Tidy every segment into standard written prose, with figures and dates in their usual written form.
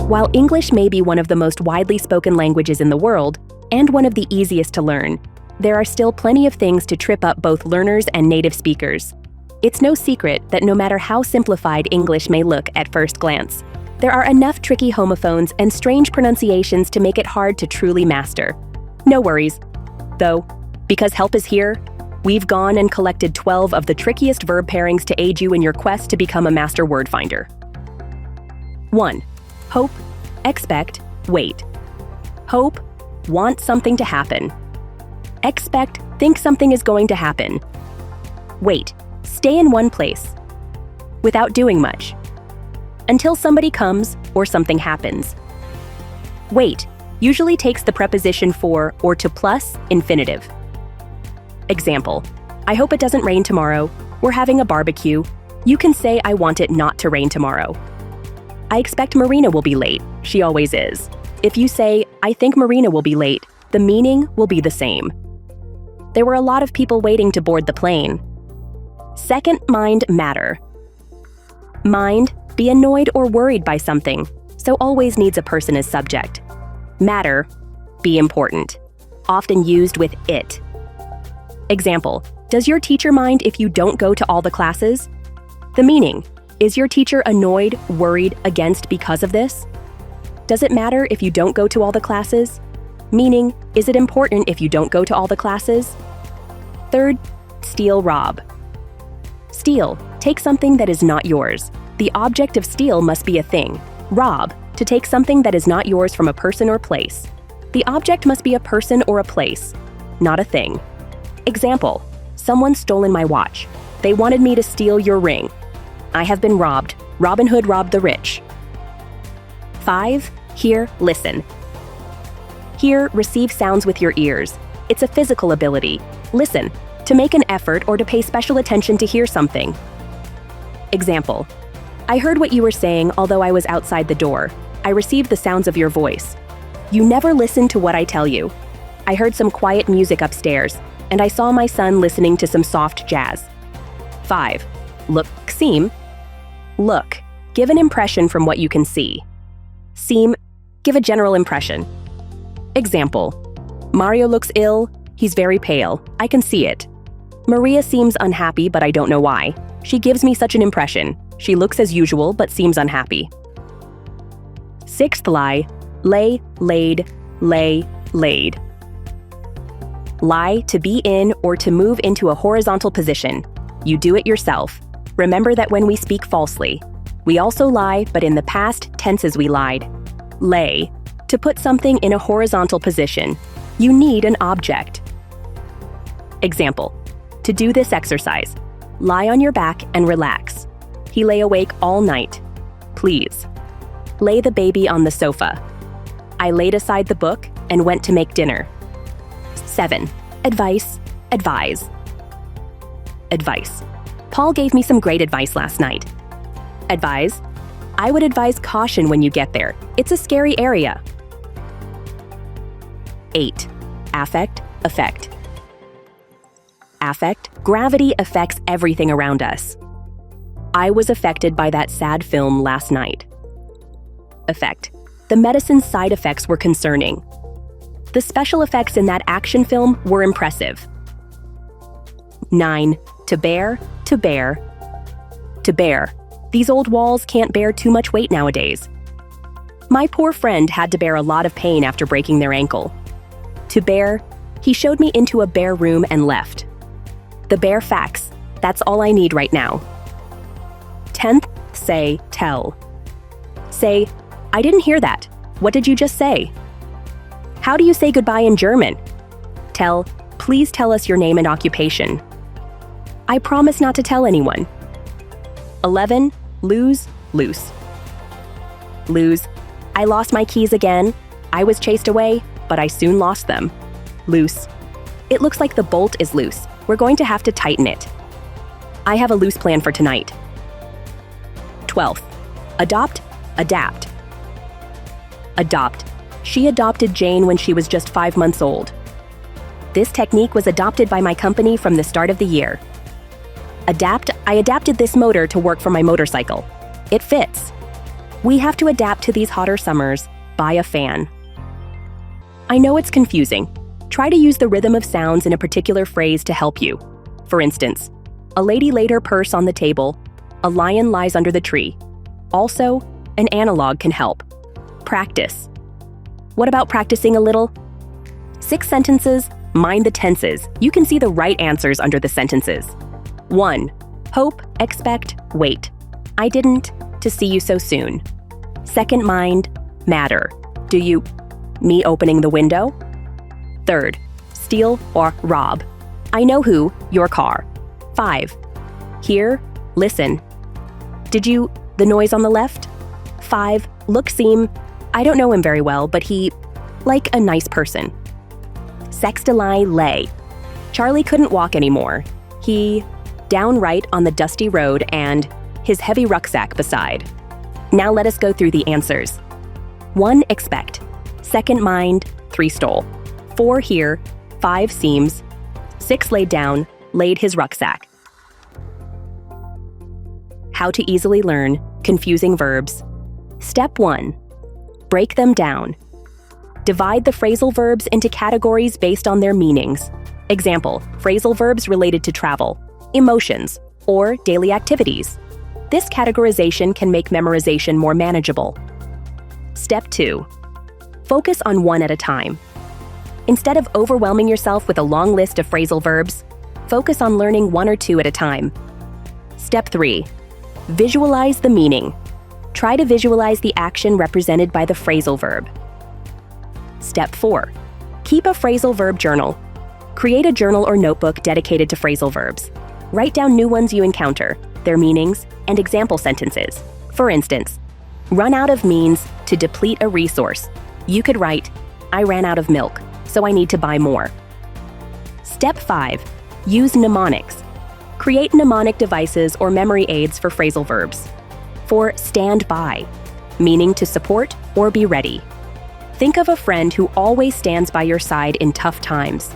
While English may be one of the most widely spoken languages in the world, and one of the easiest to learn, there are still plenty of things to trip up both learners and native speakers. It's no secret that no matter how simplified English may look at first glance, there are enough tricky homophones and strange pronunciations to make it hard to truly master. No worries, though, because help is here. We've gone and collected 12 of the trickiest verb pairings to aid you in your quest to become a master word finder. 1. Hope, expect, wait. Hope, want something to happen. Expect, think something is going to happen. Wait, stay in one place, without doing much, until somebody comes or something happens. Wait usually takes the preposition for or to plus infinitive. Example, I hope it doesn't rain tomorrow. We're having a barbecue. You can say I want it not to rain tomorrow. I expect Marina will be late. She always is. If you say, I think Marina will be late, the meaning will be the same. There were a lot of people waiting to board the plane. Second, mind matter. Mind, be annoyed or worried by something, so always needs a person as subject. Matter, be important, often used with it. Example, does your teacher mind if you don't go to all the classes? The meaning, is your teacher annoyed, worried, against because of this? Does it matter if you don't go to all the classes? Meaning, is it important if you don't go to all the classes? Third, steal, rob. Steal, take something that is not yours. The object of steal must be a thing. Rob, to take something that is not yours from a person or place. The object must be a person or a place, not a thing. Example, someone's stolen my watch. They wanted me to steal your ring. I have been robbed. Robin Hood robbed the rich. 5. Hear, listen. Hear, receive sounds with your ears. It's a physical ability. Listen, to make an effort or to pay special attention to hear something. Example, I heard what you were saying although I was outside the door. I received the sounds of your voice. You never listen to what I tell you. I heard some quiet music upstairs, and I saw my son listening to some soft jazz. 5. Look, seem. Look, give an impression from what you can see. Seem, give a general impression. Example, Mario looks ill. He's very pale. I can see it. Maria seems unhappy, but I don't know why. She gives me such an impression. She looks as usual, but seems unhappy. 6th lie, lay, laid, lay, laid. Lie, to be in or to move into a horizontal position. You do it yourself. Remember that when we speak falsely, we also lie, but in the past tenses we lied. Lay, to put something in a horizontal position. You need an object. Example, to do this exercise, lie on your back and relax. He lay awake all night. Please. Lay the baby on the sofa. I laid aside the book and went to make dinner. 7. Advice, advise. Advice. Paul gave me some great advice last night. Advise. I would advise caution when you get there. It's a scary area. 8. Affect, effect. Affect, gravity affects everything around us. I was affected by that sad film last night. Effect. The medicine's side effects were concerning. The special effects in that action film were impressive. 9. To bear, to bear. To bear. These old walls can't bear too much weight nowadays. My poor friend had to bear a lot of pain after breaking their ankle. To bear, he showed me into a bare room and left. The bare facts, that's all I need right now. 10th, say, tell. Say, I didn't hear that. What did you just say? How do you say goodbye in German? Tell, please tell us your name and occupation. I promise not to tell anyone. 11, lose, loose. Lose, I lost my keys again. I was chased away, but I soon lost them. Loose, it looks like the bolt is loose. We're going to have to tighten it. I have a loose plan for tonight. 12th, adopt, adapt. Adopt. She adopted Jane when she was just 5 months old. This technique was adopted by my company from the start of the year. Adapt, I adapted this motor to work for my motorcycle. It fits. We have to adapt to these hotter summers. Buy a fan. I know it's confusing. Try to use the rhythm of sounds in a particular phrase to help you. For instance, a lady laid her purse on the table. A lion lies under the tree. Also, an analog can help. Practice. What about practicing a little? 6 sentences, mind the tenses. You can see the right answers under the sentences. 1. Hope, expect, wait. I didn't, to see you so soon. Second mind, matter. Do you, me opening the window? Third, steal or rob. I know who, your car. 5. Hear, listen. Did you, the noise on the left? 5. Look, seem, I don't know him very well, but he, like a nice person. Sextili lay. Charlie couldn't walk anymore. He, downright on the dusty road and his heavy rucksack beside. Now let us go through the answers. 1. Expect. Second mind, 3 stole. 4. Hear, 5 seems. 6. Laid down, laid his rucksack. How to easily learn confusing verbs. Step 1. Break them down. Divide the phrasal verbs into categories based on their meanings. Example, phrasal verbs related to travel, emotions, or daily activities. This categorization can make memorization more manageable. Step 2. Focus on one at a time. Instead of overwhelming yourself with a long list of phrasal verbs, focus on learning 1 or 2 at a time. Step 3. Visualize the meaning. Try to visualize the action represented by the phrasal verb. Step 4. Keep a phrasal verb journal. Create a journal or notebook dedicated to phrasal verbs. Write down new ones you encounter, their meanings, and example sentences. For instance, run out of means to deplete a resource. You could write, I ran out of milk, so I need to buy more. Step 5. Use mnemonics. Create mnemonic devices or memory aids for phrasal verbs. For stand by, meaning to support or be ready. Think of a friend who always stands by your side in tough times.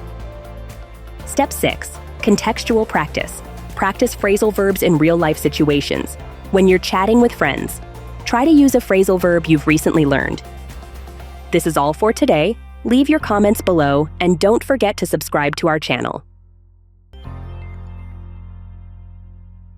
Step 6. Contextual practice. Practice phrasal verbs in real-life situations. When you're chatting with friends, try to use a phrasal verb you've recently learned. This is all for today. Leave your comments below and don't forget to subscribe to our channel.